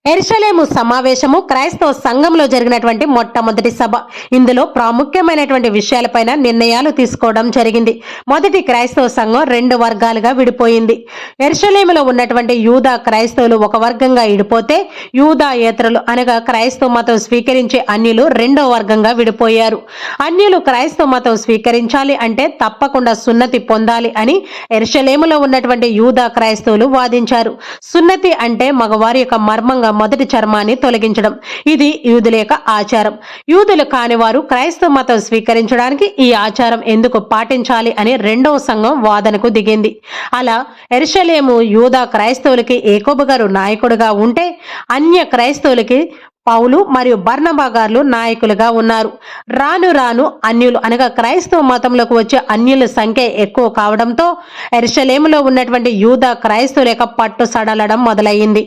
యెరూషలేము సమావేశము క్రైస్తవ సంఘంలో జరిగినటువంటి మొట్టమొదటి సభ. ఇందులో ప్రాముఖ్యమైనటువంటి విషయాలపైన నిర్ణయాలు తీసుకోవడం జరిగింది. మొదటి క్రైస్తవ సంఘం రెండు వర్గాలుగా విడిపోయింది. యెరూషలేములో ఉన్నటువంటి యూదా క్రైస్తవులు ఒక వర్గంగా విడిపోతే, యూదాయేతరులు అనగా క్రైస్తవ మతం స్వీకరించే అన్యులు రెండో వర్గంగా విడిపోయారు. అన్యులు క్రైస్తవ మతం స్వీకరించాలి అంటే తప్పకుండా సున్నతి పొందాలి అని యెరూషలేములో ఉన్నటువంటి యూదా క్రైస్తవులు వాదించారు. సున్నతి అంటే మగవారి యొక్క మర్మంగా మొదటి చర్మాన్ని తొలగించడం. ఇది యూదుల యొక్క ఆచారం. యూదులు కాని వారు క్రైస్తవ మతం స్వీకరించడానికి ఈ ఆచారం ఎందుకు పాటించాలి అని రెండవ సంఘం వాదనకు దిగింది. అలా యెరూషలేము యూదా క్రైస్తవులకి యాకోబు గారు నాయకుడుగా ఉంటే, అన్య క్రైస్తవులకి పౌలు మరియు బర్నబా గారు నాయకులుగా ఉన్నారు. రాను రాను అన్యులు అనగా క్రైస్తవ మతంలోకి వచ్చే అన్యుల సంఖ్య ఎక్కువ కావడంతో యెరూషలేములో ఉన్నటువంటి యూదా క్రైస్తవుల యొక్క పట్టు సడలడం మొదలయ్యింది.